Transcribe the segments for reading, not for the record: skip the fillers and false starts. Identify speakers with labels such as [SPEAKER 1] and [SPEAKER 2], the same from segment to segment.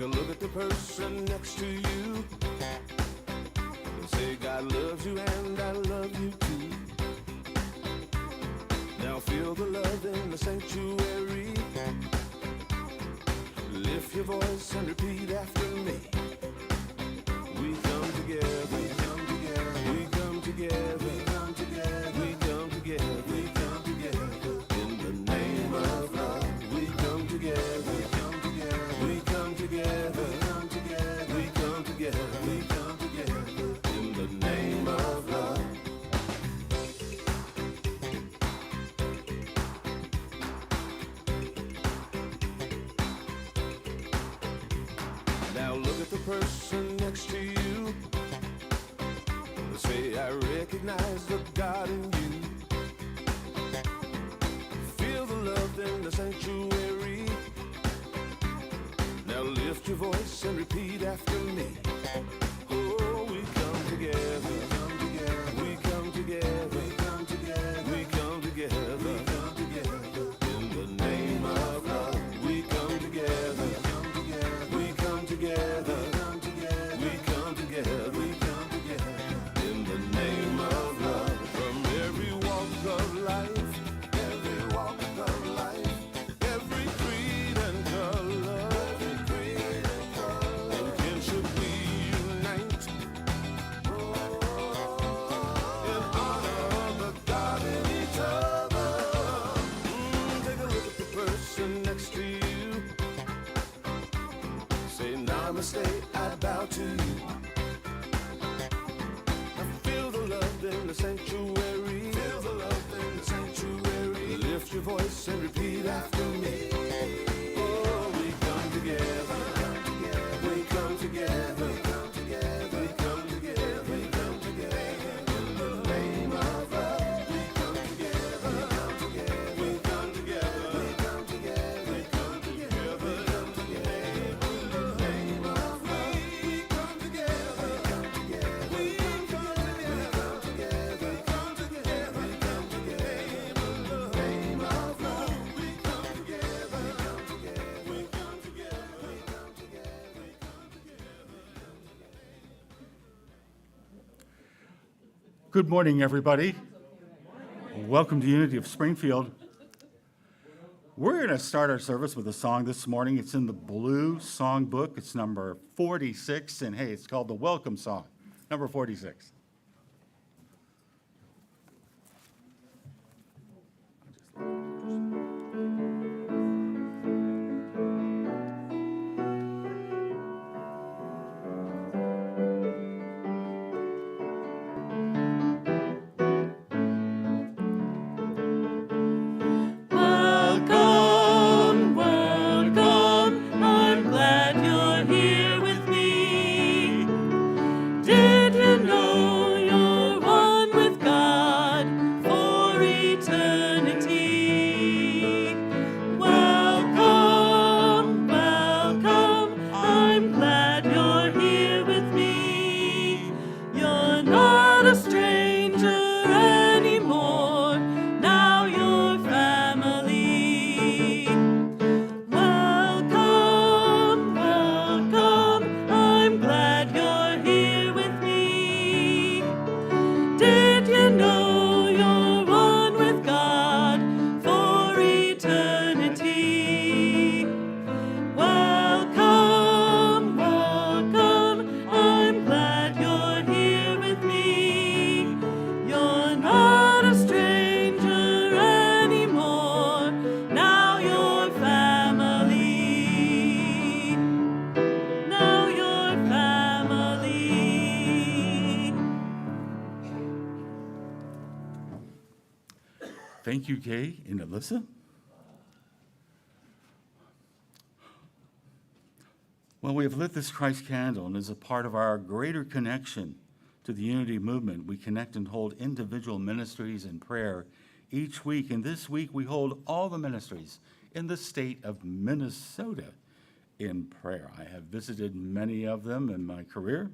[SPEAKER 1] a look at the person next to you and say, God loves you and I love you too. Now feel the love in the sanctuary. Lift your voice and repeat after me. We come together, we come together, we come together, we come together, we come together, we come together. In the name of love, we come together, we come together, we come together, we come together, we come together, we come together. In the name of love. Now look at the person next to you. Say, I recognize the God in you. Feel the love in the sanctuary. Now lift your voice and repeat after me. Oh, we come together, we come together, we come together, we come together, we come together. In the name of love, we come together, we come together, we come together, we come together. In the name of love, from every walk of life, every walk of life, every creed and color, in kinship we unite, in honor of the God in each other. Take a look at the person next to you. Say, namaste, I bow to you. Feel the love in the sanctuary. Feel the love in the sanctuary. Lift your voice and repeat after me. Oh, we come together. We come together. We come together. We come together. We come together. In the name of love, we come together. We come together. We come together. We come together. We come together. We come together. In the name of love, we come together. We come together. We come together. We come together. We come together. We come together. In the name of love, we come together. We come together. We come together. We come together. We come together.
[SPEAKER 2] Good morning, everybody. Welcome to Unity of Springfield. We're going to start our service with a song this morning. It's in the Blue Songbook. It's number 46, and hey, it's called the Welcome Song, number 46.
[SPEAKER 3] Welcome, welcome, I'm glad you're here with me. Did you know you're one with God for eternity? Welcome, welcome, I'm glad you're here with me. You're not a stranger anymore, now you're family. Welcome, welcome, I'm glad you're here with me. Did you know you're one with God for eternity? Welcome, welcome, I'm glad you're here with me. You're not a stranger anymore, now you're family. Now you're family.
[SPEAKER 2] Thank you, Kay and Alyssa. Well, we have lit this Christ candle, and as a part of our greater connection to the unity movement, we connect and hold individual ministries in prayer each week. And this week, we hold all the ministries in the state of Minnesota in prayer. I have visited many of them in my career,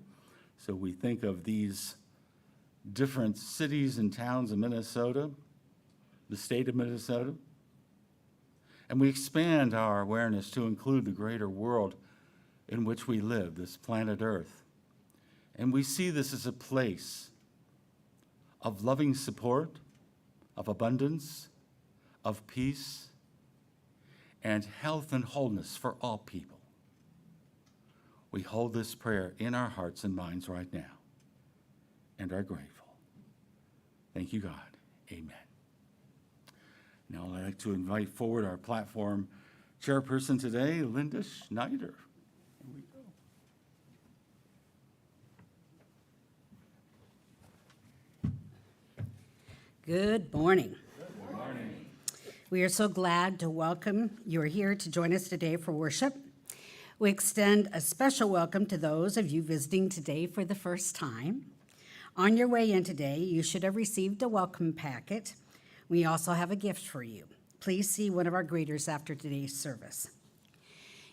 [SPEAKER 2] so we think of these different cities and towns in Minnesota, the state of Minnesota, and we expand our awareness to include the greater world in which we live, this planet Earth. And we see this as a place of loving support, of abundance, of peace, and health and wholeness for all people. We hold this prayer in our hearts and minds right now and are grateful. Thank you, God. Amen. Now I'd like to invite forward our platform chairperson today, Linda Schneider. Here we go.
[SPEAKER 4] Good morning. We are so glad to welcome you are here to join us today for worship. We extend a special welcome to those of you visiting today for the first time. On your way in today, you should have received a welcome packet. We also have a gift for you. Please see one of our greeters after today's service.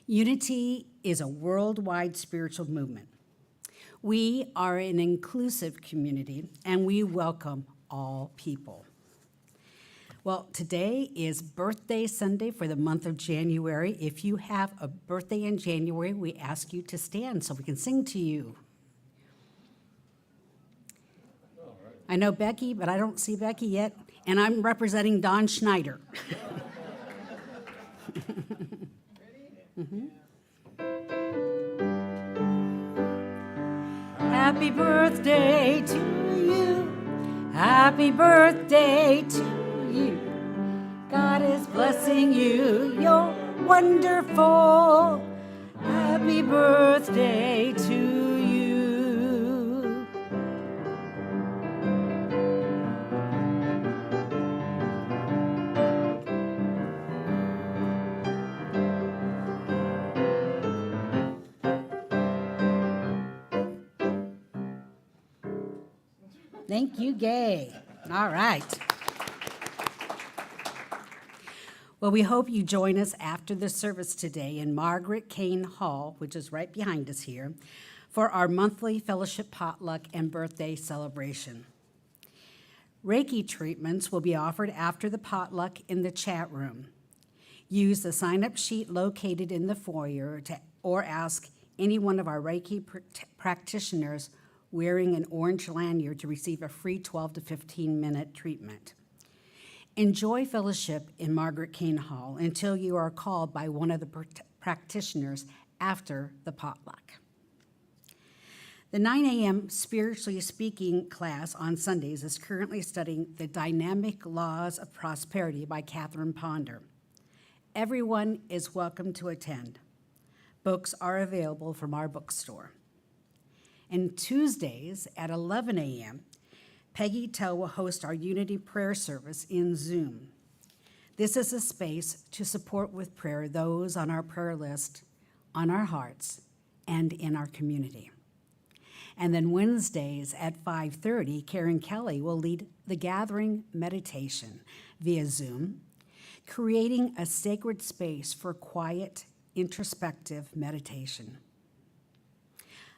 [SPEAKER 4] Unity is a worldwide spiritual movement. We are an inclusive community, and we welcome all people. Well, today is birthday Sunday for the month of January. If you have a birthday in January, we ask you to stand so we can sing to you. I know Becky, but I don't see Becky yet, and I'm representing Don Schneider. Happy birthday to you. Happy birthday to you. God is blessing you. You're wonderful. Happy birthday to you. Thank you, Gay. All right. Well, we hope you join us after the service today in Margaret Kane Hall, which is right behind us here, for our monthly fellowship potluck and birthday celebration. Reiki treatments will be offered after the potluck in the chat room. Use the sign-up sheet located in the foyer or ask any one of our Reiki practitioners wearing an orange lanyard to receive a free 12 to 15-minute treatment. Enjoy fellowship in Margaret Kane Hall until you are called by one of the practitioners after the potluck. The 9 a.m. Spiritually Speaking class on Sundays is currently studying The Dynamic Laws of Prosperity by Catherine Ponder. Everyone is welcome to attend. Books are available from our bookstore. And Tuesdays at 11 a.m., Peggy Tell will host our Unity Prayer Service in Zoom. This is a space to support with prayer those on our prayer list, on our hearts, and in our community. And then Wednesdays at 5:30, Karen Kelly will lead the Gathering Meditation via Zoom, creating a sacred space for quiet, introspective meditation.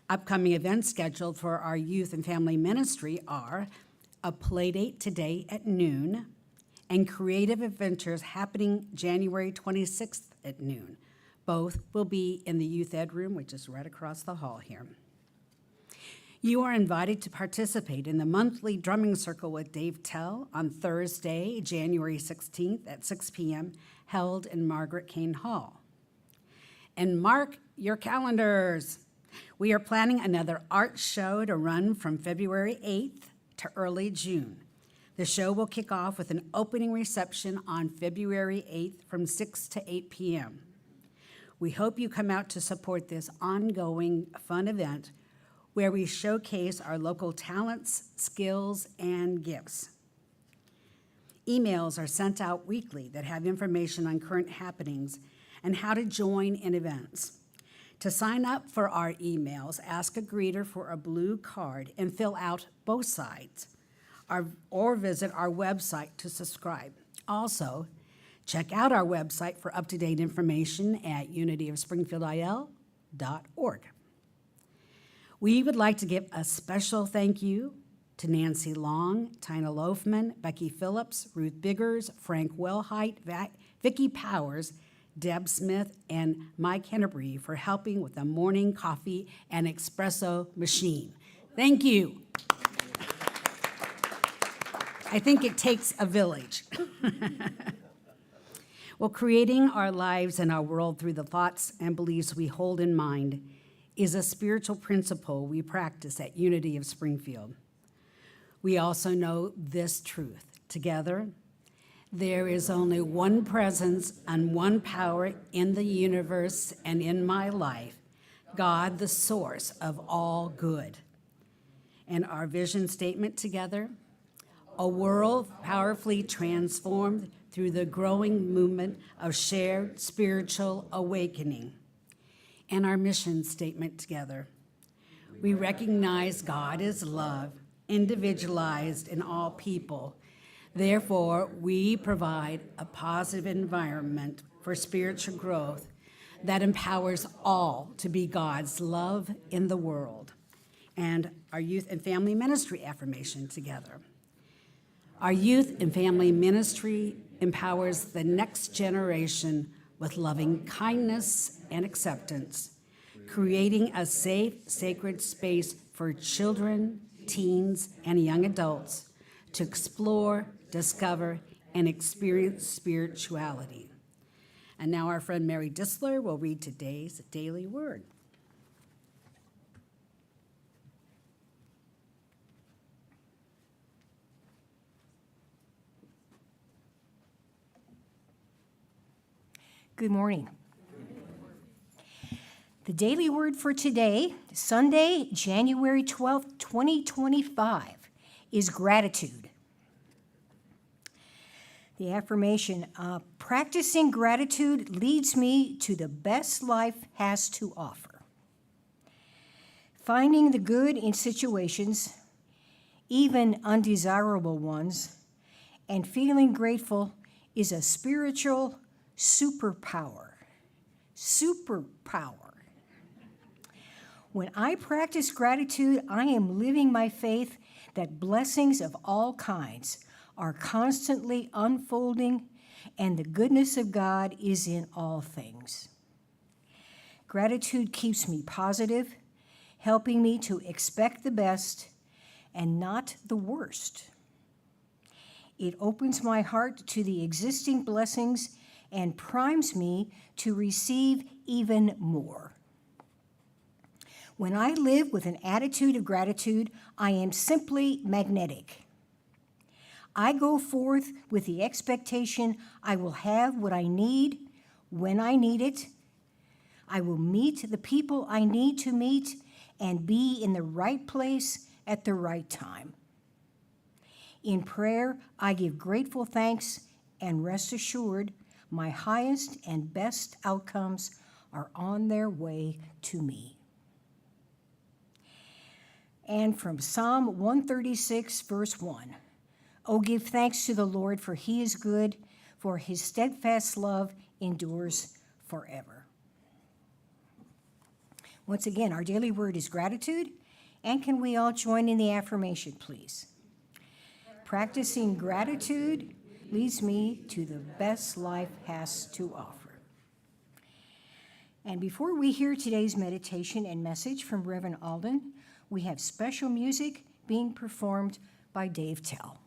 [SPEAKER 4] Upcoming events scheduled for our youth and family ministry are a playdate today at noon and creative adventures happening January 26th at noon. Both will be in the youth ed room, which is right across the hall here. You are invited to participate in the monthly drumming circle with Dave Tell on Thursday, January 16th at 6 p.m., held in Margaret Kane Hall. And mark your calendars. We are planning another art show to run from February 8th to early June. The show will kick off with an opening reception on February 8th from 6 to 8 p.m. We hope you come out to support this ongoing fun event where we showcase our local talents, skills, and gifts. Emails are sent out weekly that have information on current happenings and how to join in events. To sign up for our emails, ask a greeter for a blue card and fill out both sides, or visit our website to subscribe. Also, check out our website for up-to-date information at unityofspringfieldil.org. We would like to give a special thank you to Nancy Long, Tina Loafman, Becky Phillips, Ruth Biggers, Frank Wellhite, Vicki Powers, Deb Smith, and Mike Hennebree for helping with the morning coffee and espresso machine. Thank you. I think it takes a village. Well, creating our lives and our world through the thoughts and beliefs we hold in mind is a spiritual principle we practice at Unity of Springfield. We also know this truth. Together, there is only one presence and one power in the universe and in my life, God, the source of all good. And our vision statement together, a world powerfully transformed through the growing movement of shared spiritual awakening. And our mission statement together, we recognize God is love, individualized in all people. Therefore, we provide a positive environment for spiritual growth that empowers all to be God's love in the world. And our youth and family ministry affirmation together. Our youth and family ministry empowers the next generation with loving kindness and acceptance, creating a safe, sacred space for children, teens, and young adults to explore, discover, and experience spirituality. And now our friend Mary Disler will read today's daily word.
[SPEAKER 5] Good morning. The daily word for today, Sunday, January 12th, 2025, is gratitude. The affirmation, practicing gratitude leads me to the best life has to offer. Finding the good in situations, even undesirable ones, and feeling grateful is a spiritual superpower. When I practice gratitude, I am living my faith that blessings of all kinds are constantly unfolding and the goodness of God is in all things. Gratitude keeps me positive, helping me to expect the best and not the worst. It opens my heart to the existing blessings and primes me to receive even more. When I live with an attitude of gratitude, I am simply magnetic. I go forth with the expectation I will have what I need when I need it. I will meet the people I need to meet and be in the right place at the right time. In prayer, I give grateful thanks and rest assured my highest and best outcomes are on their way to me. And from Psalm 136, verse 1, "Oh, give thanks to the Lord, for he is good, for his steadfast love endures forever." Once again, our daily word is gratitude, and can we all join in the affirmation, please? Practicing gratitude leads me to the best life has to offer. And before we hear today's meditation and message from Reverend Alden, we have special music being performed by Dave Tell.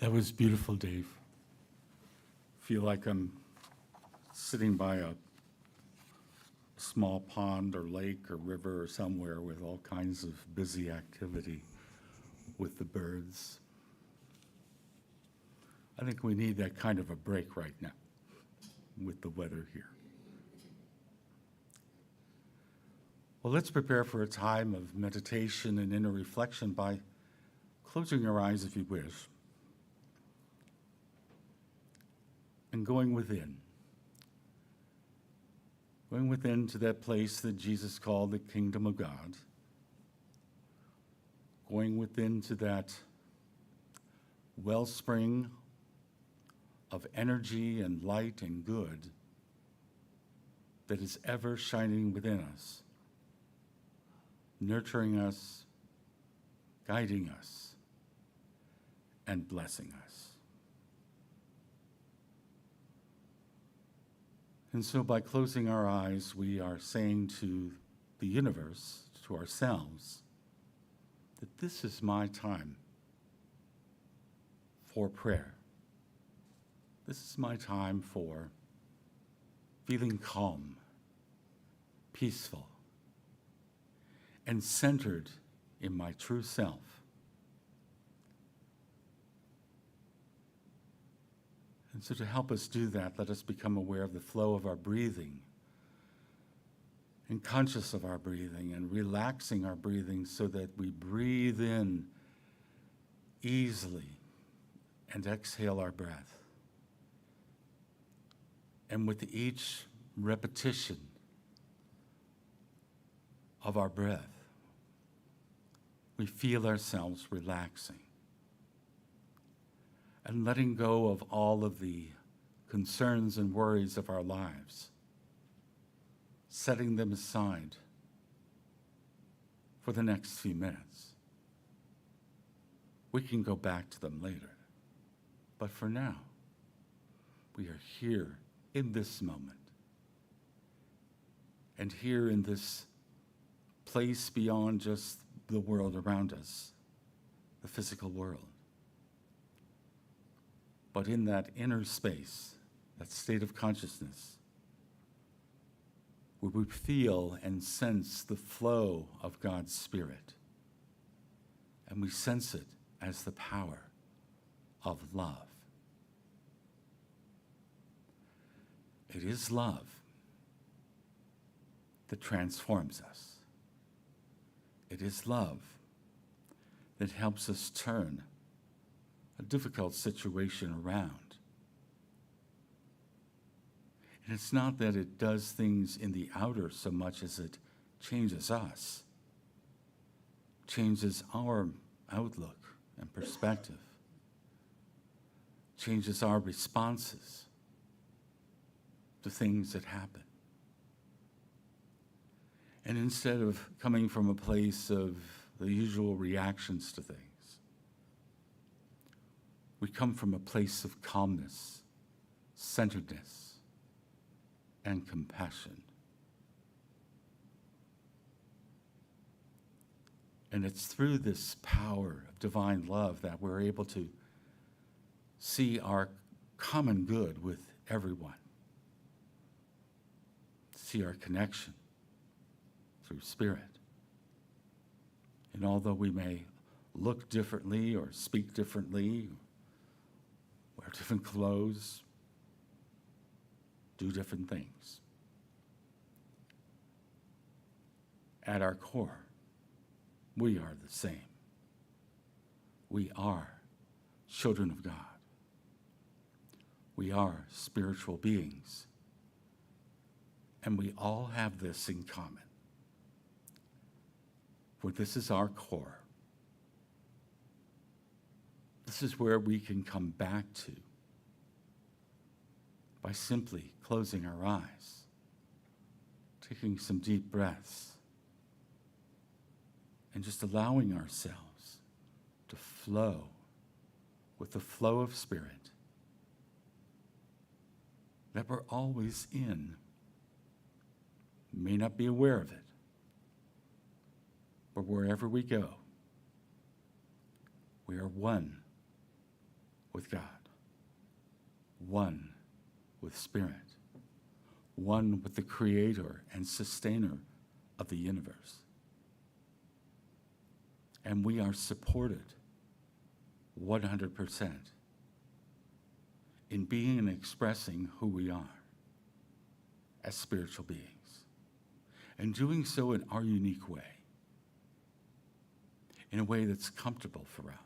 [SPEAKER 2] That was beautiful, Dave. Feel like I'm sitting by a small pond or lake or river or somewhere with all kinds of busy activity with the birds. I think we need that kind of a break right now with the weather here. Well, let's prepare for a time of meditation and inner reflection by closing your eyes if you wish and going within. Going within to that place that Jesus called the kingdom of God. Going within to that wellspring of energy and light and good that is ever shining within us, nurturing us, guiding us, and blessing us. And so by closing our eyes, we are saying to the universe, to ourselves, that this is my time for prayer. This is my time for feeling calm, peaceful, and centered in my true self. And so to help us do that, let us become aware of the flow of our breathing and conscious of our breathing and relaxing our breathing so that we breathe in easily and exhale our breath. And with each repetition of our breath, we feel ourselves relaxing and letting go of all of the concerns and worries of our lives, setting them aside for the next few minutes. We can go back to them later, but for now, we are here in this moment and here in this place beyond just the world around us, the physical world. But in that inner space, that state of consciousness, where we feel and sense the flow of God's Spirit, and we sense it as the power of love. It is love that transforms us. It is love that helps us turn a difficult situation around. And it's not that it does things in the outer so much as it changes us, changes our outlook and perspective, changes our responses to things that happen. And instead of coming from a place of the usual reactions to things, we come from a place of calmness, centeredness, and compassion. And it's through this power of divine love that we're able to see our common good with everyone, see our connection through Spirit. And although we may look differently or speak differently, wear different clothes, do different things, at our core, we are the same. We are children of God. We are spiritual beings. And we all have this in common. For this is our core. This is where we can come back to by simply closing our eyes, taking some deep breaths, and just allowing ourselves to flow with the flow of Spirit that we're always in. May not be aware of it, but wherever we go, we are one with God, one with Spirit, one with the Creator and Sustainer of the universe. And we are supported 100% in being and expressing who we are as spiritual beings, and doing so in our unique way, in a way that's comfortable for us.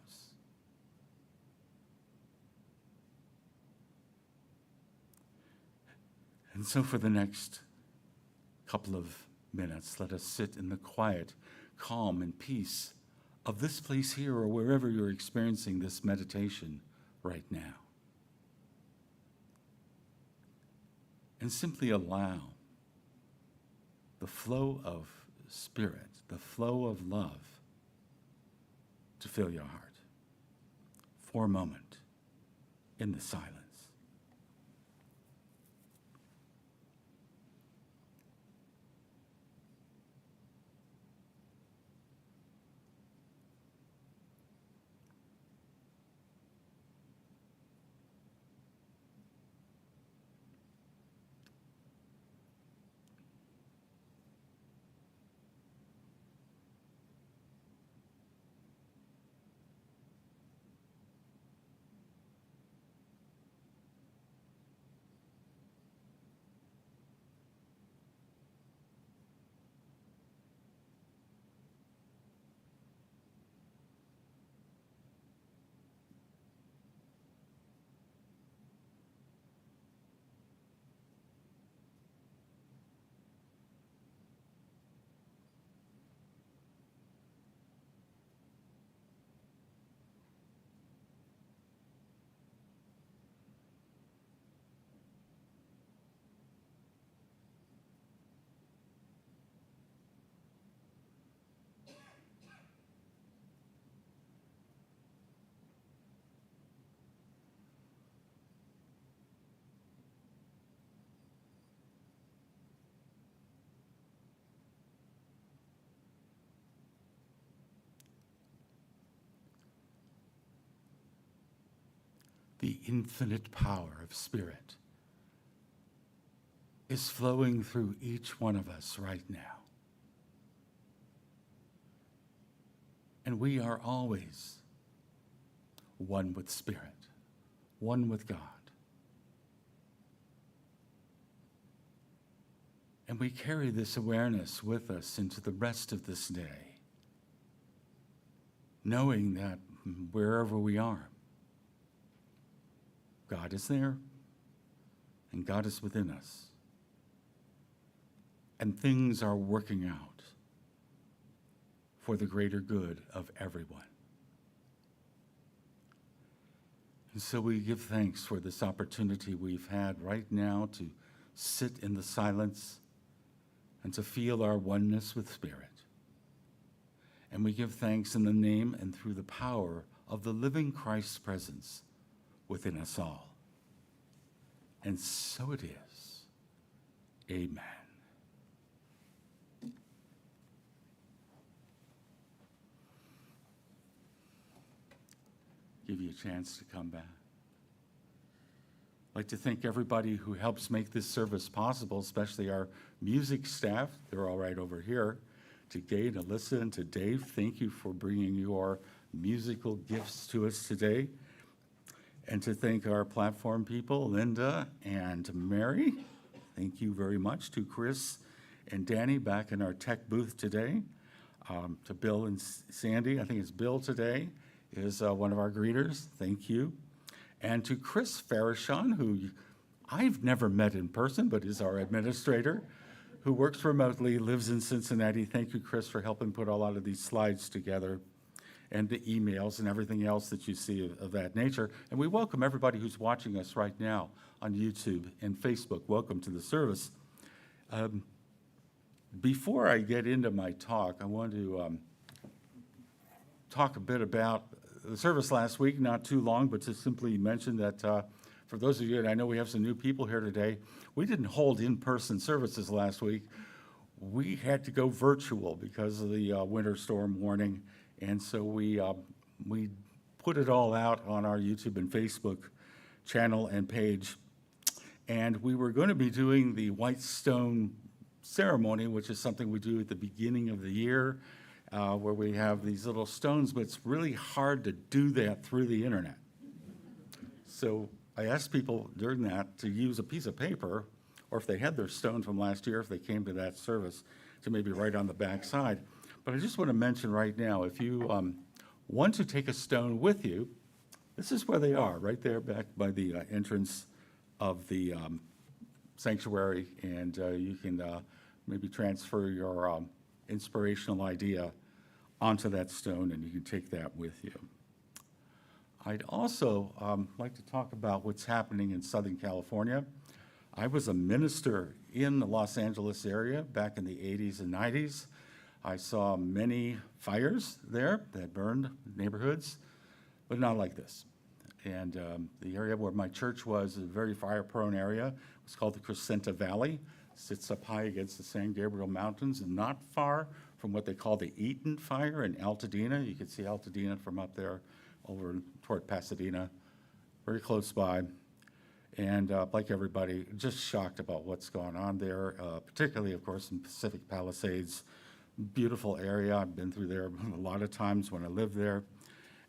[SPEAKER 2] And so for the next couple of minutes, let us sit in the quiet, calm, and peace of this place here or wherever you're experiencing this meditation right now. And simply allow the flow of Spirit, the flow of love to fill your heart for a moment in the silence. The infinite power of Spirit is flowing through each one of us right now. And we are always one with Spirit, one with God. And we carry this awareness with us into the rest of this day, knowing that wherever we are, God is there, and God is within us. And things are working out for the greater good of everyone. And so we give thanks for this opportunity we've had right now to sit in the silence and to feel our oneness with Spirit. And we give thanks in the name and through the power of the living Christ's presence within us all. And so it is. Amen. Give you a chance to come back. I'd like to thank everybody who helps make this service possible, especially our music staff. They're all right over here. To Gay, to Alyssa, and to Dave, thank you for bringing your musical gifts to us today. And to thank our platform people, Linda and Mary. Thank you very much. To Chris and Danny back in our tech booth today. To Bill and Sandy, I think it's Bill today, is one of our greeters. Thank you. And to Chris Farishon, who I've never met in person, but is our administrator, who works remotely, lives in Cincinnati. Thank you, Chris, for helping put a lot of these slides together, and the emails and everything else that you see of that nature. And we welcome everybody who's watching us right now on YouTube and Facebook. Welcome to the service. Before I get into my talk, I want to talk a bit about the service last week, not too long, but to simply mention that for those of you, and I know we have some new people here today, we didn't hold in-person services last week. We had to go virtual because of the winter storm warning. And so we put put it all out on our YouTube and Facebook channel and page. And we were going to be doing the white stone ceremony, which is something we do at the beginning of the year, where we have these little stones, but it's really hard to do that through the internet. So I asked people during that to use a piece of paper, or if they had their stone from last year, if they came to that service, to maybe write on the back side. But I just want to mention right now, if you want to take a stone with you, this is where they are, right there back by the entrance of the sanctuary, and you can maybe transfer your inspirational idea onto that stone, and you can take that with you. I'd also like to talk about what's happening in Southern California. I was a minister in the Los Angeles area back in the 80s and 90s. I saw many fires there that burned neighborhoods, but not like this. And the area where my church was a very fire-prone area. It's called the Crescenta Valley. It sits up high against the San Gabriel Mountains and not far from what they call the Eaton Fire in Altadena. You can see Altadena from up there over toward Pasadena, very close by. And like everybody, just shocked about what's going on there, particularly, of course, in Pacific Palisades. Beautiful area. I've been through there a lot of times when I lived there.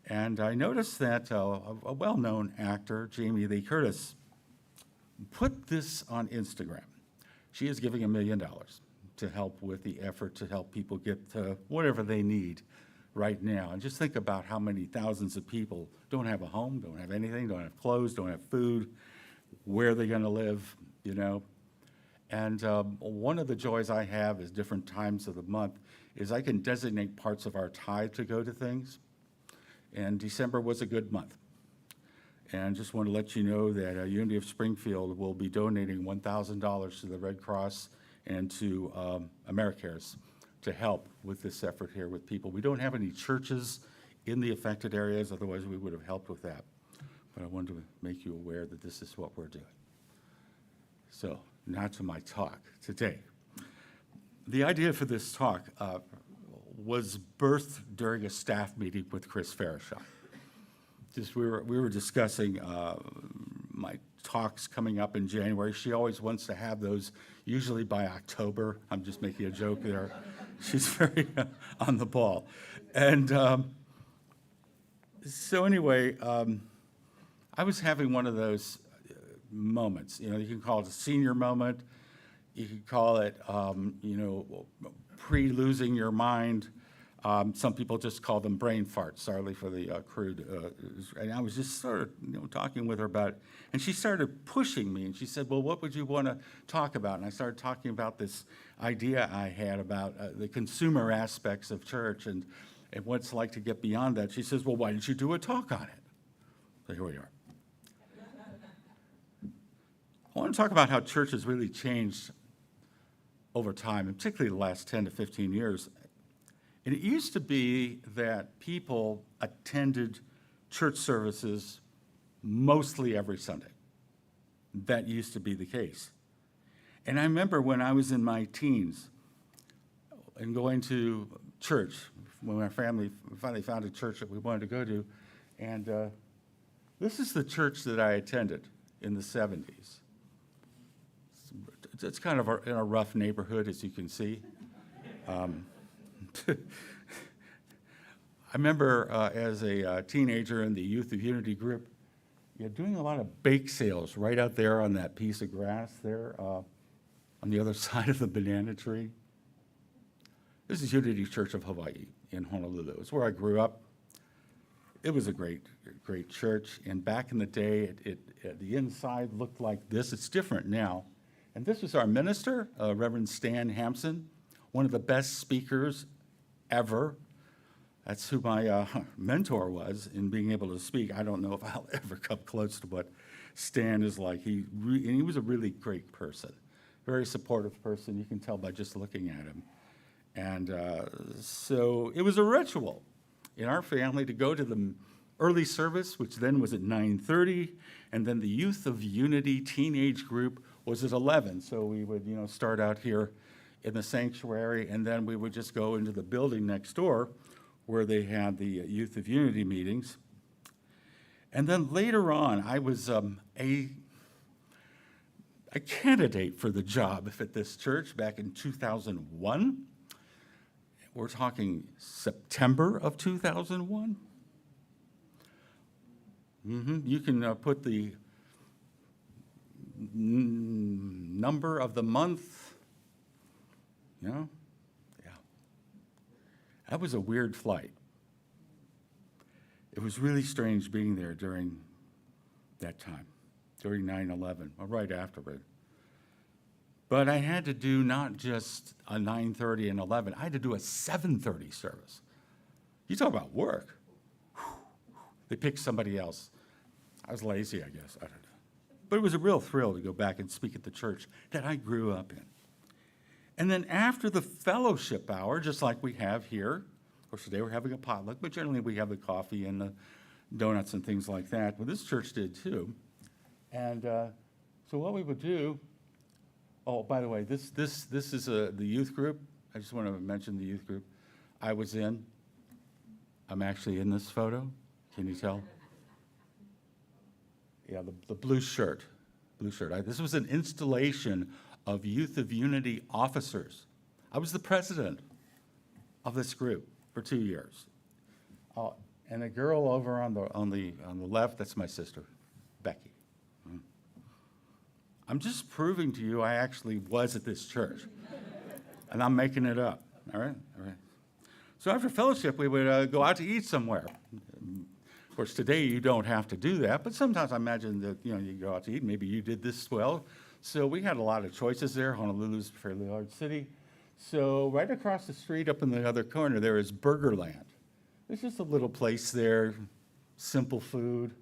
[SPEAKER 2] And I noticed that a well-known actor, Jamie Lee Curtis, put this on Instagram. She is giving $1 million to help with the effort to help people get to whatever they need right now. And just think about how many thousands of people don't have a home, don't have anything, don't have clothes, don't have food, where they're going to live, you know. And one of the joys I have is different times of the month is I can designate parts of our tithe to go to things. And December was a good month. And just want to let you know that Unity of Springfield will be donating $1,000 to the Red Cross and to AmeriCares to help with this effort here with people. We don't have any churches in the affected areas, otherwise we would have helped with that. But I wanted to make you aware that this is what we're doing. So, now to my talk today. The idea for this talk was birthed during a staff meeting with Chris Farashon. Just we were discussing my talks coming up in January. She always wants to have those usually by October. I'm just making a joke there. She's very on the ball. And so anyway, I was having one of those moments. You know, you can call it a senior moment. You could call it, you know, pre-losing your mind. Some people just call them brain farts. Sorry for the crude. And I was just sort of, you know, talking with her about it. And she started pushing me, and she said, well, what would you want to talk about? And I started talking about this idea I had about the consumer aspects of church and what it's like to get beyond that. She says, well, why didn't you do a talk on it? So here we are. I want to talk about how church has really changed over time, and particularly the last 10 to 15 years. And it used to be that people attended church services mostly every Sunday. That used to be the case. And I remember when I was in my teens and going to church, when our family finally found a church that we wanted to go to, and this is the church that I attended in the 70s. It's kind of in a rough neighborhood, as you can see. I remember as a teenager in the Youth of Unity group, doing a lot of bake sales right out there on that piece of grass there on the other side of the banana tree. This is Unity Church of Hawaii in Honolulu. It's where I grew up. It was a great church, and back in the day, the inside looked like this. It's different now. And this was our minister, Reverend Stan Hampson, one of the best speakers ever. That's who my mentor was in being able to speak. I don't know if I'll ever come close to what Stan is like. And he was a really great person, very supportive person. You can tell by just looking at him. And so it was a ritual in our family to go to the early service, which then was at 9:30, and then the Youth of Unity teenage group was at 11. So we would, start out here in the sanctuary, and then we would just go into the building next door where they had the Youth of Unity meetings. And then later on, I was a candidate for the job at this church back in 2001. We're talking September of 2001. You can put the number of the month, Yeah. That was a weird flight. It was really strange being there during that time, during 9/11, or right after it. But I had to do not just a 9:30 and 11, I had to do a 7:30 service. You talk about work. They picked somebody else. I was lazy, I guess, I don't know. But it was a real thrill to go back and speak at the church that I grew up in. And then after the fellowship hour, just like we have here, of course today we're having a potluck, but generally we have the coffee and the donuts and things like that. Well, this church did too. And so what we would do, oh, by the way, this is the youth group. I just want to mention the youth group I was in. I'm actually in this photo. Can you tell? Yeah, the blue shirt. This was an installation of Youth of Unity officers. I was the president of this group for 2 years. And the girl over on the left, that's my sister, Becky. I'm just proving to you I actually was at this church, and I'm making it up. All right. So after fellowship, we would go out to eat somewhere. Of course, today you don't have to do that, but sometimes I imagine that you go out to eat. Maybe you did this as well. So we had a lot of choices there. Honolulu's a fairly large city. So right across the street, up in the other corner, there is Burgerland. There's just a little place there, simple food.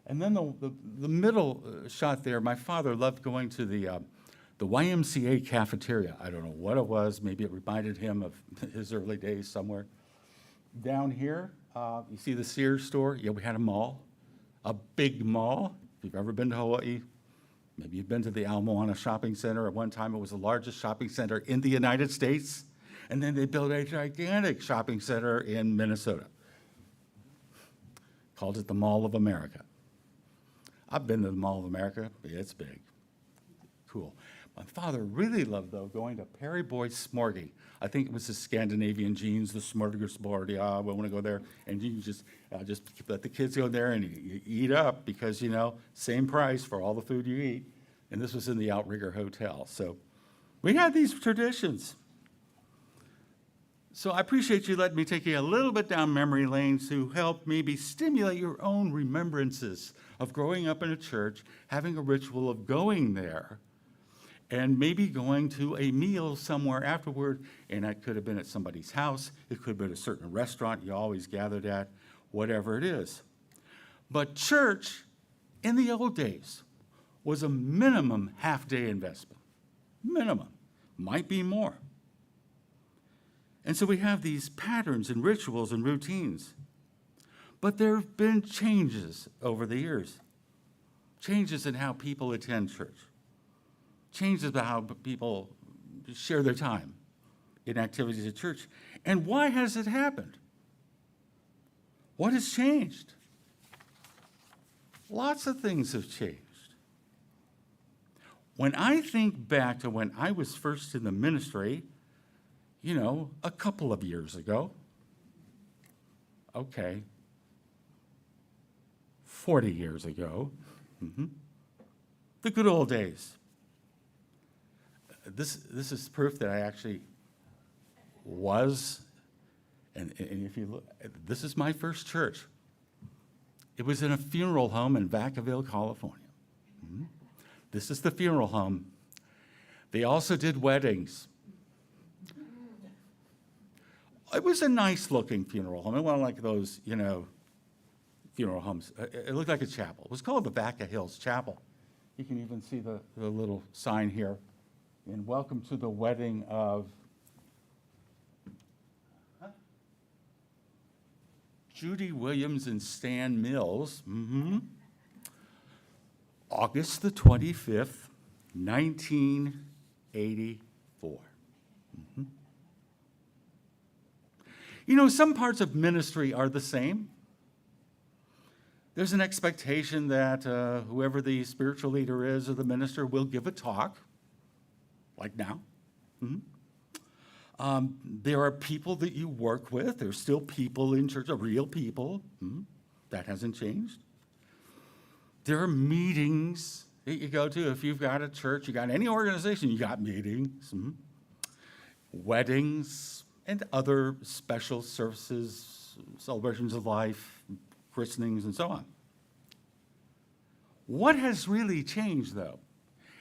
[SPEAKER 2] And then the middle shot there, my father loved going to the YMCA cafeteria. I don't know what it was. Maybe it reminded him of his early days somewhere. Down here, you see the Sears store? Yeah, we had a mall, a big mall. If you've ever been to Hawaii, maybe you've been to the Ala Moana Shopping Center. At one time, it was the largest shopping center in the United States. And then they built a gigantic shopping center in Minnesota. Called it the Mall of America. I've been to the Mall of America. It's big. Cool. My father really loved, though, going to Perry Boy's Smorgy. I think it was the Scandinavian jeans, the smorgasbord. Yeah, we want to go there. And you can just let the kids go there and you eat up because, same price for all the food you eat. And this was in the Outrigger Hotel. So we had these traditions. So I appreciate you letting me take you a little bit down memory lane to help maybe stimulate your own remembrances of growing up in a church, having a ritual of going there, and maybe going to a meal somewhere afterward. And that could have been at somebody's house. It could have been a certain restaurant you always gathered at, whatever it is. But church, in the old days, was a minimum half-day investment. Minimum. Might be more. And so we have these patterns and rituals and routines. But there have been changes over the years. Changes in how people attend church. Changes about how people share their time in activities at church. And why has it happened? What has changed? Lots of things have changed. When I think back to when I was first in the ministry, a couple of years ago, 40 years ago, the good old days. This is proof that I actually was, and if you look, this is my first church. It was in a funeral home in Vacaville, California. This is the funeral home. They also did weddings. It was a nice-looking funeral home. It wasn't like those, funeral homes. It looked like a chapel. It was called the Vaca Hills Chapel. You can even see the little sign here. And welcome to the wedding of Judy Williams and Stan Mills. August the 25th, 1984. Some parts of ministry are the same. There's an expectation that whoever the spiritual leader is or the minister will give a talk, like now. There are people that you work with. There's still people in church, real people. That hasn't changed. There are meetings that you go to. If you've got a church, you got any organization, you got meetings, weddings, and other special services, celebrations of life, christenings, and so on. What has really changed, though,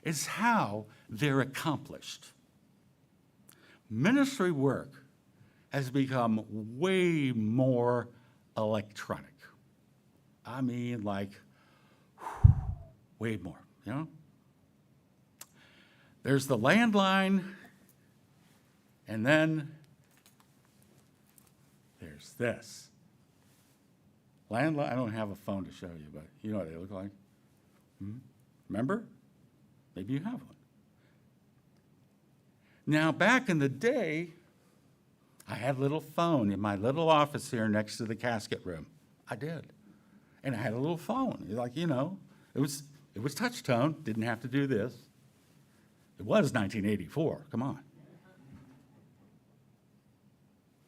[SPEAKER 2] is how they're accomplished. Ministry work has become way more electronic. I mean, like, way more, you know? There's the landline, and then there's this. Landline, I don't have a phone to show you, but you know what they look like. Remember? Maybe you have one. Now, back in the day, I had a little phone in my little office here next to the casket room. I did. And I had a little phone. Like, you know, it was touch tone, didn't have to do this. It was 1984, come on.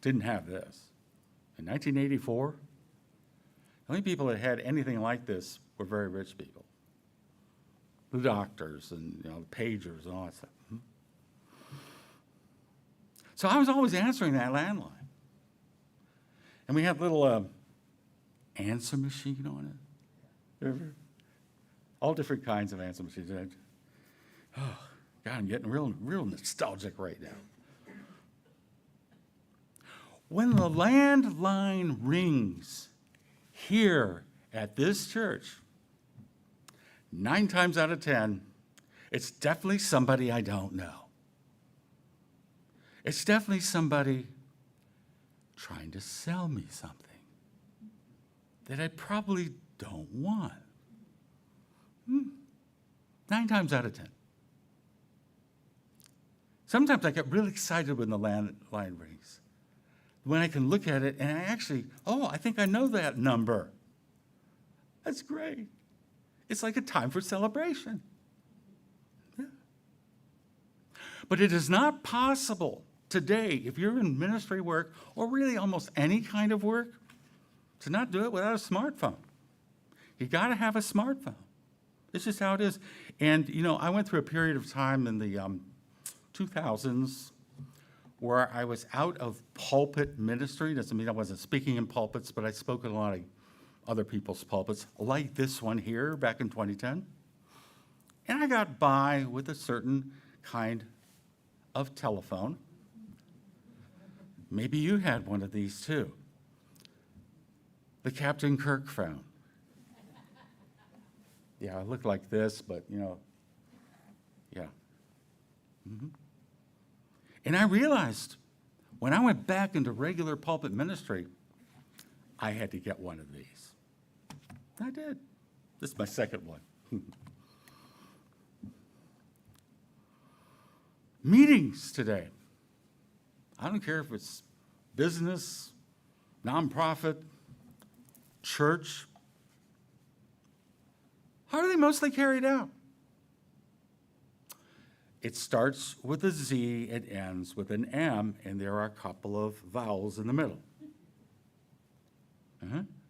[SPEAKER 2] Didn't have this. In 1984, the only people that had anything like this were very rich people. The doctors and, you know, the pagers and all that stuff. So I was always answering that landline. And we had a little answer machine on it. Remember? All different kinds of answer machines. Oh, God, I'm getting real nostalgic right now. When the landline rings here at this church, 9 times out of 10, it's definitely somebody I don't know. It's definitely somebody trying to sell me something that I probably don't want. 9 times out of 10. Sometimes I get really excited when the landline rings. When I can look at it and I actually, I think I know that number. That's great. It's like a time for celebration. Yeah. But it is not possible today, if you're in ministry work, or really almost any kind of work, to not do it without a smartphone. You got to have a smartphone. It's just how it is. And, you know, I went through a period of time in the 2000s where I was out of pulpit ministry. Doesn't mean I wasn't speaking in pulpits, but I spoke in a lot of other people's pulpits, like this one here back in 2010. And I got by with a certain kind of telephone. Maybe you had one of these too. The Captain Kirk phone. Yeah, I look like this, but you know, yeah. And I realized when I went back into regular pulpit ministry, I had to get one of these. I did. This is my second one. Meetings today. I don't care if it's business, nonprofit, church. How are they mostly carried out? It starts with a Z, it ends with an M, and there are a couple of vowels in the middle.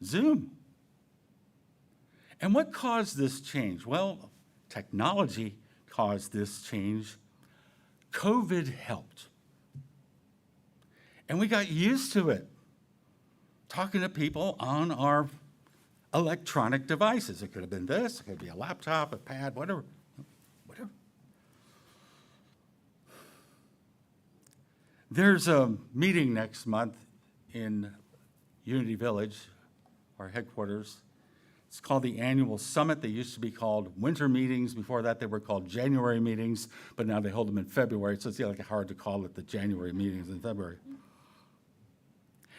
[SPEAKER 2] Zoom. And what caused this change? Well, technology caused this change. COVID helped. And we got used to it, talking to people on our electronic devices. It could have been this, it could be a laptop, a pad, whatever. There's a meeting next month in Unity Village, our headquarters. It's called the annual summit. They used to be called winter meetings. Before that, they were called January meetings, but now they hold them in February, so it's like hard to call it the January meetings in February.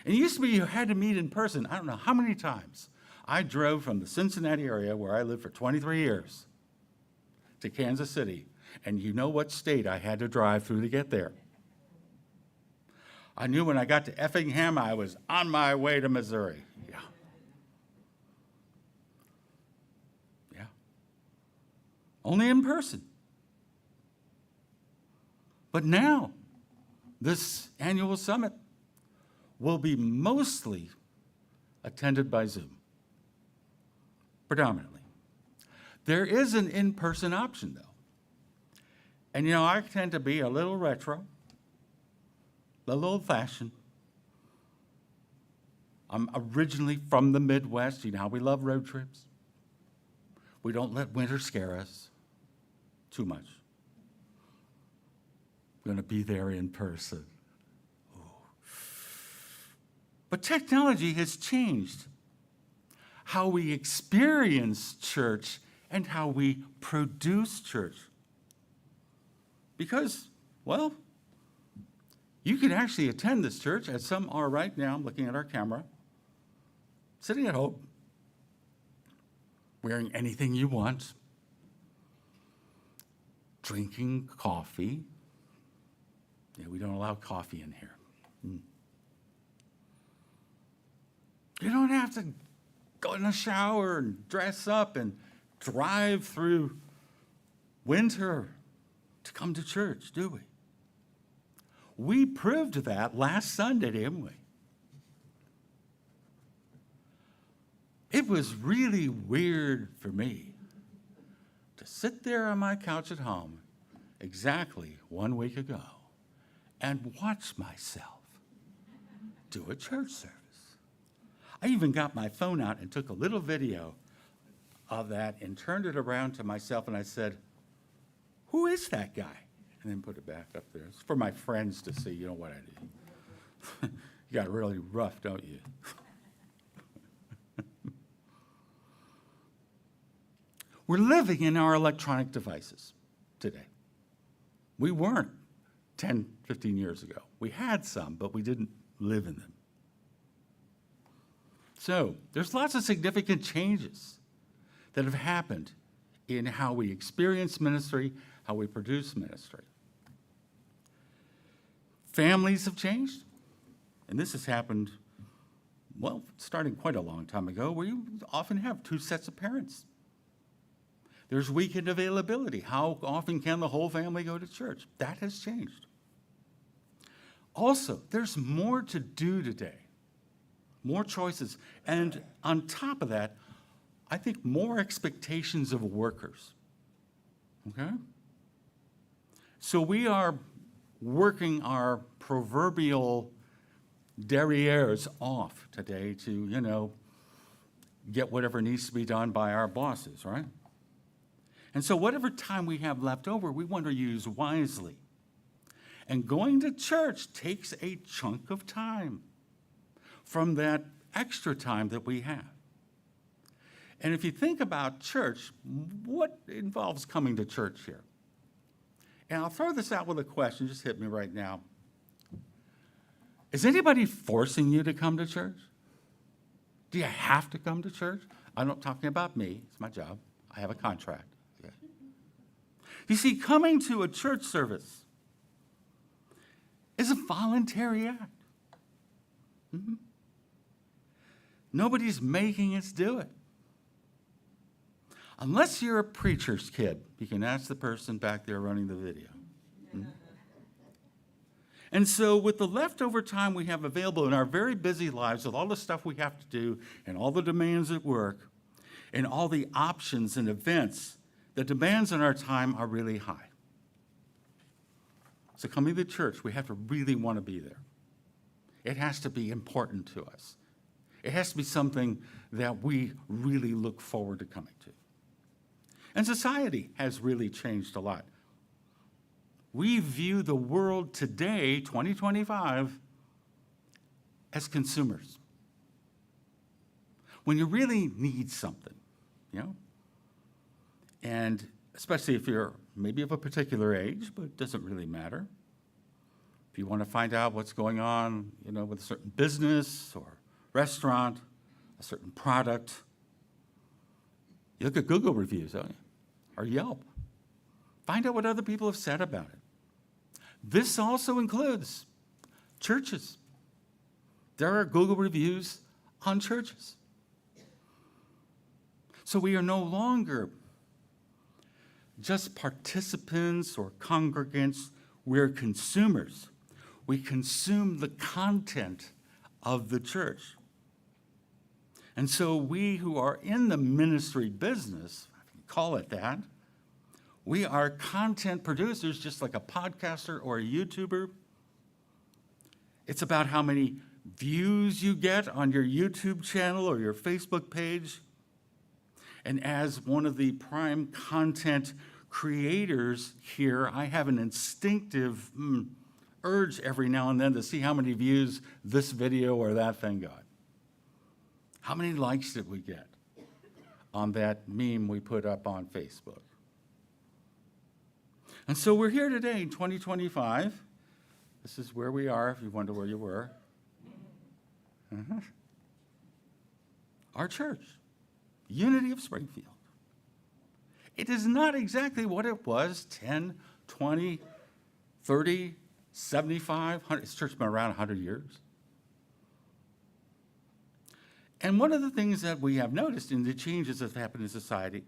[SPEAKER 2] And it used to be you had to meet in person. I don't know how many times I drove from the Cincinnati area, where I lived for 23 years, to Kansas City, and you know what state I had to drive through to get there. I knew when I got to Effingham, I was on my way to Missouri. Yeah. only in person. But now, this annual summit will be mostly attended by Zoom, predominantly. There is an in-person option, though. And you know, I tend to be a little retro, a little old-fashioned. I'm originally from the Midwest. You know how we love road trips? We don't let winter scare us too much. We're going to be there in person. Ooh. But technology has changed how we experience church and how we produce church. Because, well, you can actually attend this church, as some are right now, I'm looking at our camera, sitting at home, wearing anything you want, drinking coffee. Yeah, we don't allow coffee in here. You don't have to go in the shower and dress up and drive through winter to come to church, do we? We proved that last Sunday, didn't we? It was really weird for me to sit there on my couch at home exactly 1 week ago and watch myself do a church service. I even got my phone out and took a little video of that and turned it around to myself and I said, "Who is that guy?" And then put it back up there. It's for my friends to see, you know what I do. You got really rough, don't you? We're living in our electronic devices today. We weren't 10, 15 years ago. We had some, but we didn't live in them. So there's lots of significant changes that have happened in how we experience ministry, how we produce ministry. Families have changed, and this has happened, well, starting quite a long time ago, where you often have two sets of parents. There's weekend availability. How often can the whole family go to church? That has changed. Also, there's more to do today, more choices, and on top of that, I think more expectations of workers, okay? So we are working our proverbial derrieres off today to, you know, get whatever needs to be done by our bosses, right? And so whatever time we have left over, we want to use wisely. And going to church takes a chunk of time from that extra time that we have. And if you think about church, what involves coming to church here? And I'll throw this out with a question, just hit me right now. Is anybody forcing you to come to church? Do you have to come to church? I'm not talking about me, it's my job. I have a contract. Okay. You see, coming to a church service is a voluntary act. Mm-hmm. Nobody's making us do it. Unless you're a preacher's kid, you can ask the person back there running the video. Mm-hmm. And so with the leftover time we have available in our very busy lives, with all the stuff we have to do and all the demands at work and all the options and events, the demands on our time are really high. So coming to church, we have to really want to be there. It has to be important to us. It has to be something that we really look forward to coming to. And society has really changed a lot. We view the world today, 2025, as consumers. When you really need something, you know, and especially if you're maybe of a particular age, but it doesn't really matter. If you want to find out what's going on, you know, with a certain business or restaurant, a certain product, you look at Google reviews, don't you? Or Yelp. Find out what other people have said about it. This also includes churches. There are Google reviews on churches. So we are no longer just participants or congregants. We're consumers. We consume the content of the church. And so we who are in the ministry business, if you call it that, we are content producers, just like a podcaster or a YouTuber. It's about how many views you get on your YouTube channel or your Facebook page. And as one of the prime content creators here, I have an instinctive urge every now and then to see how many views this video or that thing got. How many likes did we get on that meme we put up on Facebook? And so we're here today in 2025. This is where we are, if you wonder where you were. Our church, Unity of Springfield. It is not exactly what it was 10, 20, 30, 75, 100. This church has been around 100 years. And one of the things that we have noticed in the changes that have happened in society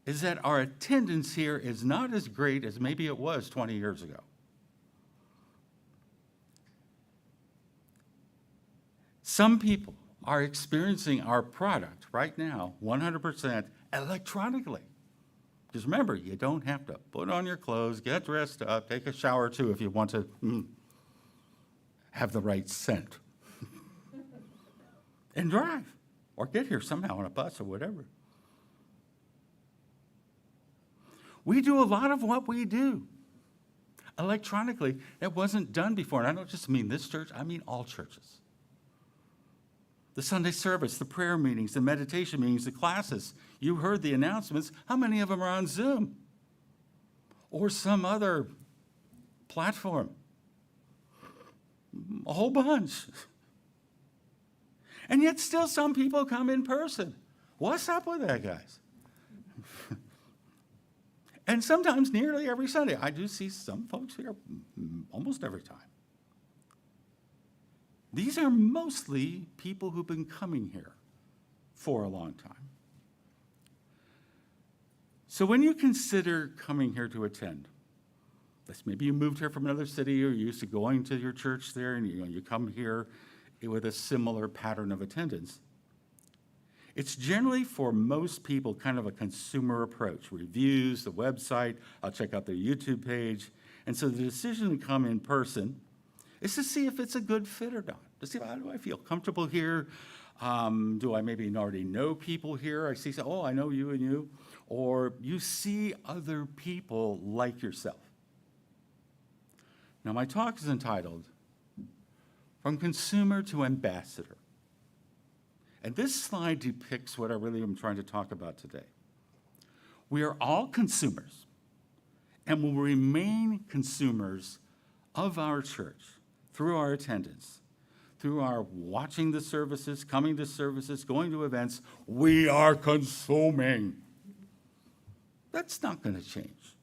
[SPEAKER 2] is that our attendance here is not as great as maybe it was 20 years ago. Some people are experiencing our product right now 100% electronically. Just remember, you don't have to put on your clothes, get dressed up, take a shower too if you want to have the right scent. And drive, or get here somehow on a bus or whatever. We do a lot of what we do electronically that wasn't done before. And I don't just mean this church, I mean all churches. The Sunday service, the prayer meetings, the meditation meetings, the classes. You heard the announcements. How many of them are on Zoom or some other platform? A whole bunch. And yet still some people come in person. What's up with that, guys? And sometimes nearly every Sunday. I do see some folks here almost every time. These are mostly people who've been coming here for a long time. So when you consider coming here to attend, maybe you moved here from another city or you're used to going to your church there and you come here with a similar pattern of attendance. It's generally for most people kind of a consumer approach. Reviews, the website, I'll check out their YouTube page. And so the decision to come in person is to see if it's a good fit or not. To see, how do I feel comfortable here? Do I maybe already know people here? I see, oh, I know you and you. Or you see other people like yourself. Now my talk is entitled, From Consumer to Ambassador. And this slide depicts what I really am trying to talk about today. We are all consumers and will remain consumers of our church through our attendance, through our watching the services, coming to services, going to events. We are consuming. That's not going to change.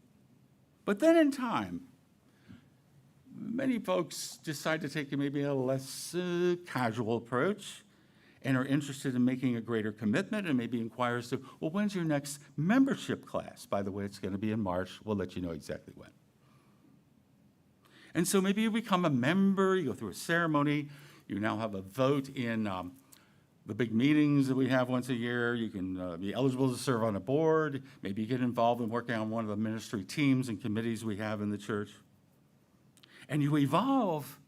[SPEAKER 2] But then in time, many folks decide to take maybe a less casual approach and are interested in making a greater commitment and maybe inquire as to, well, when's your next membership class? By the way, it's going to be in March. We'll let you know exactly when. And so maybe you become a member, you go through a ceremony, you now have a vote in the big meetings that we have once a year. You can be eligible to serve on a board. Maybe you get involved in working on one of the ministry teams and committees we have in the church. And you evolve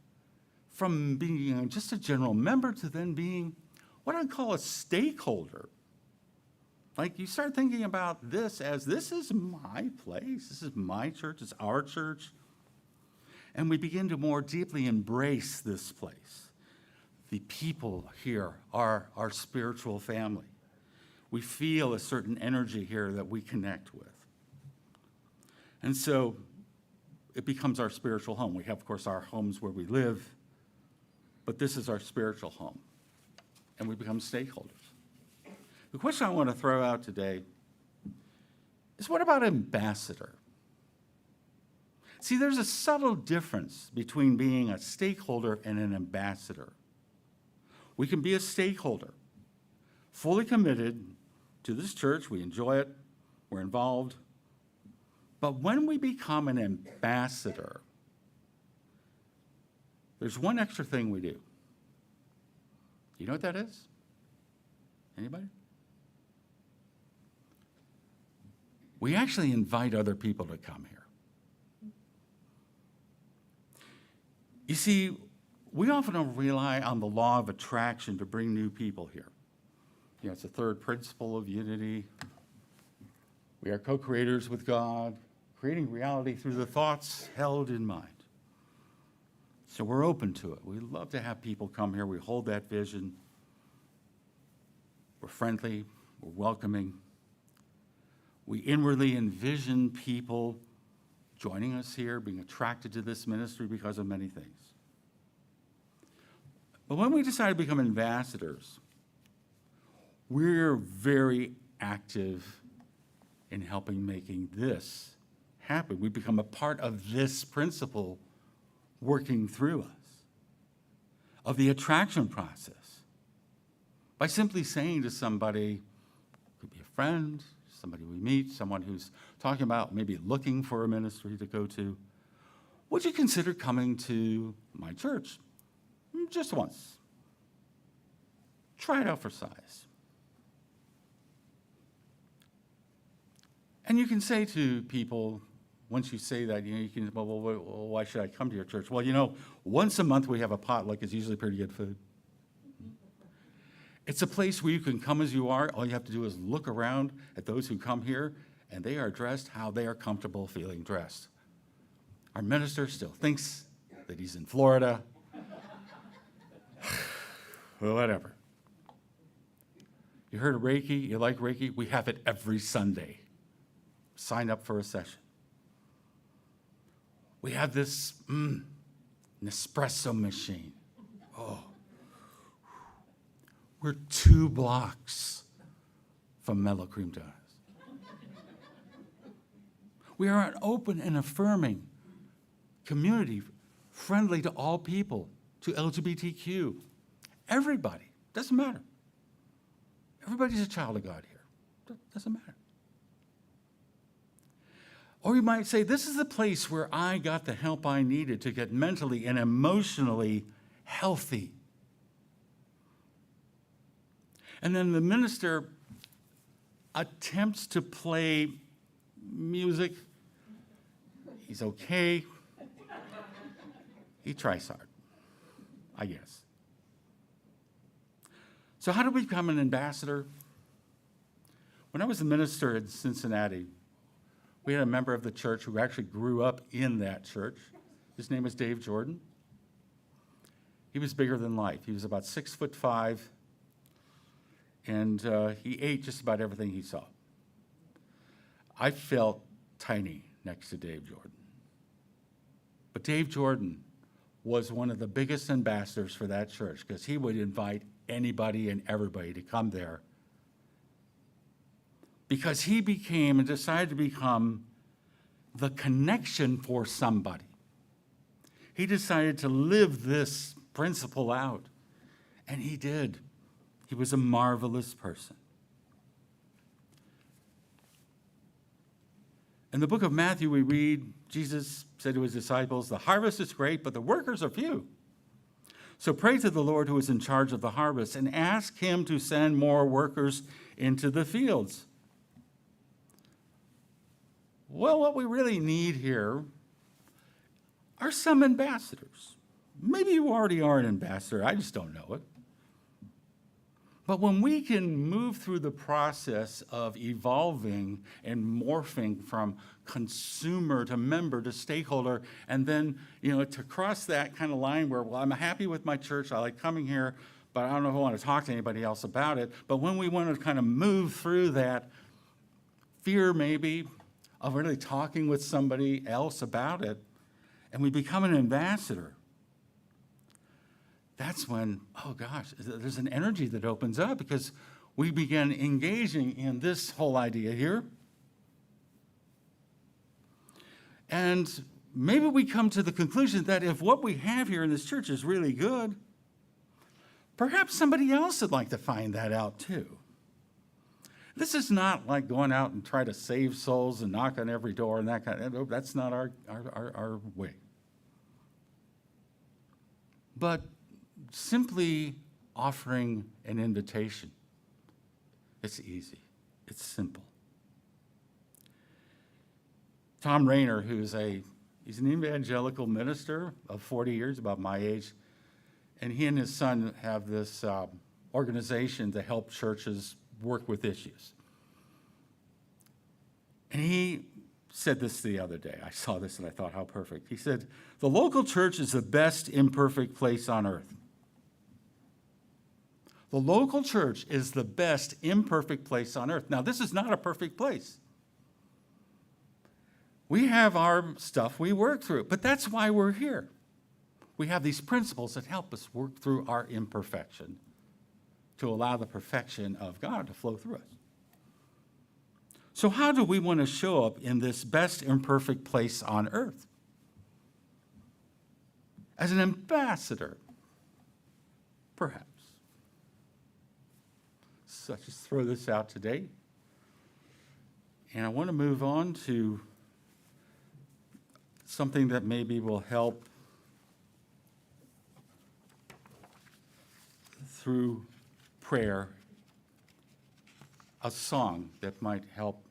[SPEAKER 2] from being just a general member to then being what I call a stakeholder. Like you start thinking about this as this is my place, this is my church, it's our church. And we begin to more deeply embrace this place. The people here are our spiritual family. We feel a certain energy here that we connect with. And so it becomes our spiritual home. We have, of course, our homes where we live, but this is our spiritual home, and we become stakeholders. The question I want to throw out today is, what about ambassador? See, there's a subtle difference between being a stakeholder and an ambassador. We can be a stakeholder, fully committed to this church. We enjoy it. We're involved. But when we become an ambassador, there's one extra thing we do. You know what that is? Anybody? We actually invite other people to come here. You see, we often rely on the law of attraction to bring new people here. You know, it's the third principle of unity. We are co-creators with God, creating reality through the thoughts held in mind. So we're open to it. We love to have people come here. We hold that vision. We're friendly. We're welcoming. We inwardly envision people joining us here, being attracted to this ministry because of many things. But when we decide to become ambassadors, we're very active in helping making this happen. We become a part of this principle working through us, of the attraction process, by simply saying to somebody, could be a friend, somebody we meet, someone who's talking about maybe looking for a ministry to go to, would you consider coming to my church just once? Try it out for size. And you can say to people, once you say that, you can, well, why should I come to your church? Well, once a month we have a potluck. It's usually pretty good food. It's a place where you can come as you are. All you have to do is look around at those who come here, and they are dressed how they are comfortable feeling dressed. Our minister still thinks that he's in Florida. Well, whatever. You heard of Reiki? You like Reiki? We have it every Sunday. Sign up for a session. We have this Nespresso machine. Oh. We're 2 blocks from Mellow Cream Donuts. We are an open and affirming community, friendly to all people, to LGBTQ. Everybody. Doesn't matter. Everybody's a child of God here. Doesn't matter. Or you might say, this is the place where I got the help I needed to get mentally and emotionally healthy. And then the minister attempts to play music. He's okay. He tries hard, I guess. So how do we become an ambassador? When I was a minister in Cincinnati, we had a member of the church who actually grew up in that church. His name was Dave Jordan. He was bigger than life. He was about 6'5", and he ate just about everything he saw. I felt tiny next to Dave Jordan. But Dave Jordan was one of the biggest ambassadors for that church because he would invite anybody and everybody to come there, because he became and decided to become the connection for somebody. He decided to live this principle out, and he did. He was a marvelous person. In the book of Matthew, we read, Jesus said to his disciples, "The harvest is great, but the workers are few. So pray to the Lord who is in charge of the harvest and ask him to send more workers into the fields." Well, what we really need here are some ambassadors. Maybe you already are an ambassador. I just don't know it. But when we can move through the process of evolving and morphing from consumer to member to stakeholder, and then, to cross that kind of line where, well, I'm happy with my church, I like coming here, but I don't know if I want to talk to anybody else about it. But when we want to kind of move through that fear maybe of really talking with somebody else about it, and we become an ambassador, that's when, oh gosh, there's an energy that opens up because we begin engaging in this whole idea here. And maybe we come to the conclusion that if what we have here in this church is really good, perhaps somebody else would like to find that out too. This is not like going out and try to save souls and knock on every door and that kind of, that's not our way. But simply offering an invitation, it's easy, it's simple. Tom Rayner, he's an evangelical minister of 40 years, about my age, and he and his son have this organization to help churches work with issues. And he said this the other day. I saw this and I thought, how perfect. He said, the local church is the best imperfect place on earth. The local church is the best imperfect place on earth. Now, this is not a perfect place. We have our stuff we work through, but that's why we're here. We have these principles that help us work through our imperfection to allow the perfection of God to flow through us. So how do we want to show up in this best imperfect place on earth? As an ambassador, perhaps. So I just throw this out today. And I want to move on to something that maybe will help through prayer, a song that might help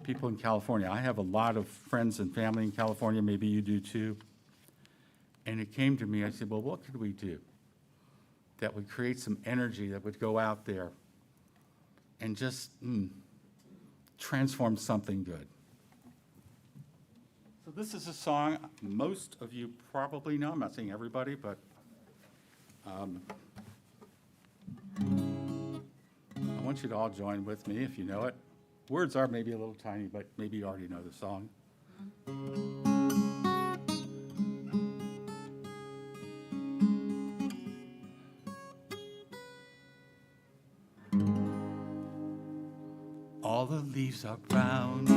[SPEAKER 2] people in California. I have a lot of friends and family in California, maybe you do too. And it came to me, I said, well, what could we do that would create some energy that would go out there and just transform something good? So this is a song most of you probably know. I'm not saying everybody, but I want you to all join with me if you know it. Words are maybe a little tiny, but maybe you already know the song. All the leaves are brown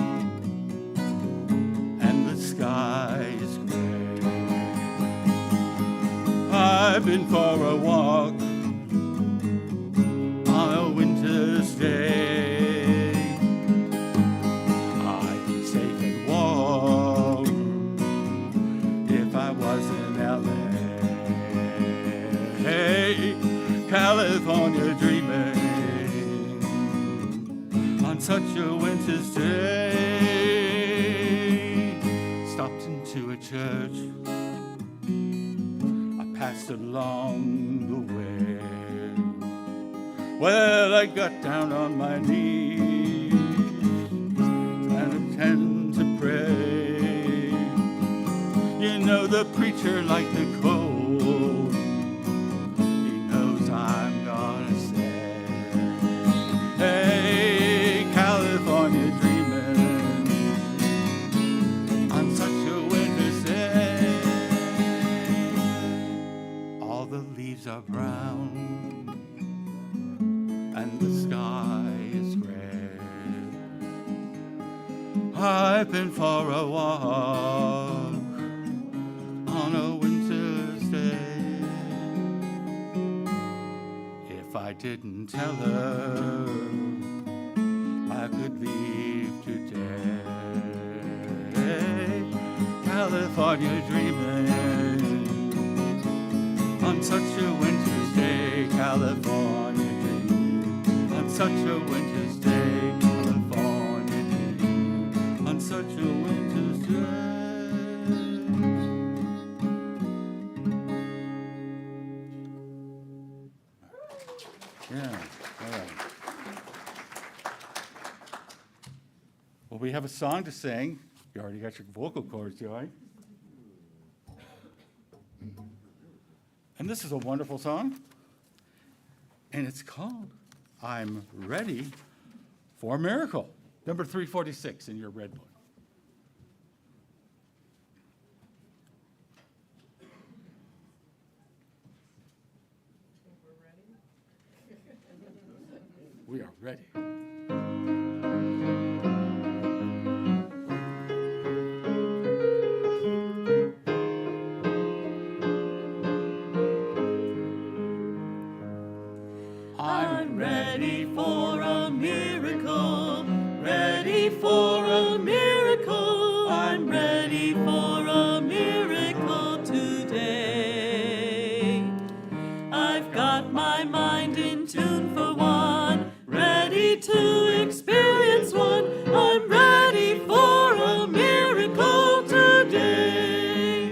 [SPEAKER 2] and the sky is gray. I've been for a walk on a winter's day. I'd be safe and warm if I was in LA. Hey, California dreaming on such a winter's day. Stopped into a church I passed along the way. Well, I got down on my knees and attend to pray. You know the preacher like the cold, he knows I'm gonna say, hey, California dreaming on such a winter's day. All the leaves are brown and the sky is gray. I've been for a walk on a winter's day. If I didn't tell her I could leave today. California dreaming on such a winter's day. California dreaming on such a winter's day. California dreaming on such a winter's day. Yeah, all right. Well, we have a song to sing. You already got your vocal cords, Joy. And this is a wonderful song. And it's called I'm Ready for a Miracle, number 346 in your red book. We are ready.
[SPEAKER 3] I'm ready ready for a miracle, ready for a miracle. I'm ready for a miracle today. I've got my mind in tune for one, ready to experience one. I'm ready for a miracle today.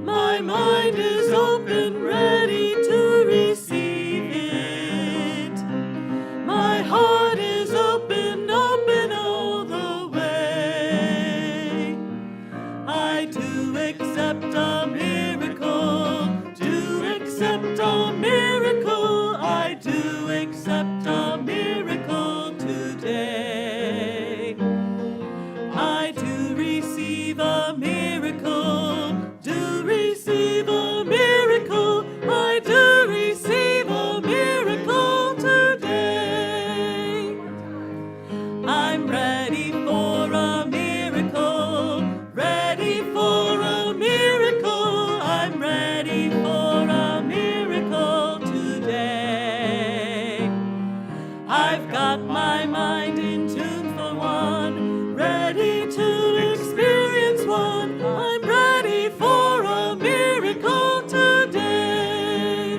[SPEAKER 3] My mind is open, ready to receive it. My heart is open, open all the way. I do accept a miracle, do accept a miracle. I do accept a miracle today. I do receive a miracle, do receive a miracle. I do receive a miracle today. I'm ready for a miracle, ready for a miracle. I'm ready for a miracle today. I've got my mind in tune for one, ready to experience one. I'm ready for a miracle today.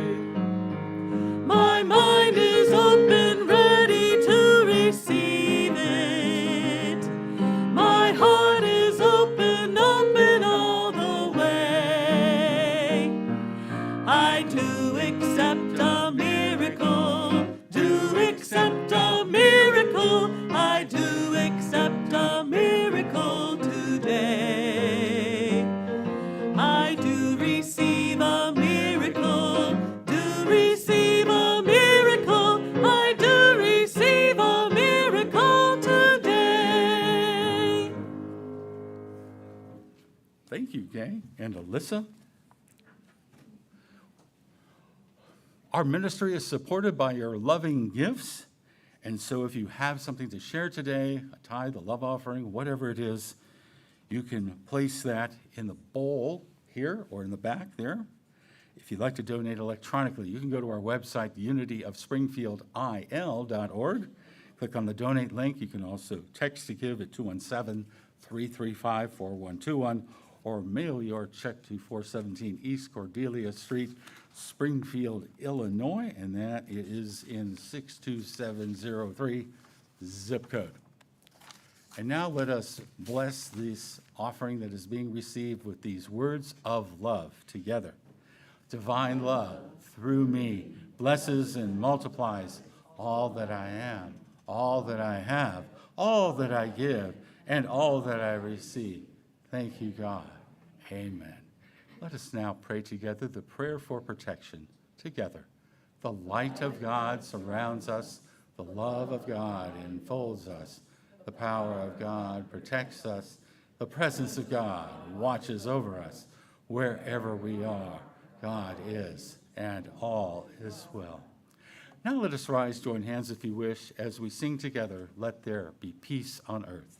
[SPEAKER 3] My mind is open, ready to receive it. My heart is open, open all the way. I do accept a miracle, do accept a miracle. I do accept a miracle today. I do receive a miracle, do receive a miracle. I do receive a miracle today.
[SPEAKER 2] Thank you, Gay and Alyssa. Our ministry is supported by your loving gifts. And so if you have something to share today, a tithe, a love offering, whatever it is, you can place that in the bowl here or in the back there. If you'd like to donate electronically, you can go to our website, unityofspringfieldil.org. Click on the donate link. You can also text to give at 217-335-4121 or mail your check to 417 East Cordelia Street, Springfield, Illinois, and that is in 62703 zip code. And now let us bless this offering that is being received with these words of love together. Divine love through me blesses and multiplies all that I am, all that I have, all that I give, and all that I receive. Thank you, God. Amen. Let us now pray together the prayer for protection together. The light of God surrounds us. The love of God enfolds us. The power of God protects us. The presence of God watches over us. Wherever we are, God is, and all is well. Now let us rise, join hands if you wish, as we sing together, Let There Be Peace on Earth.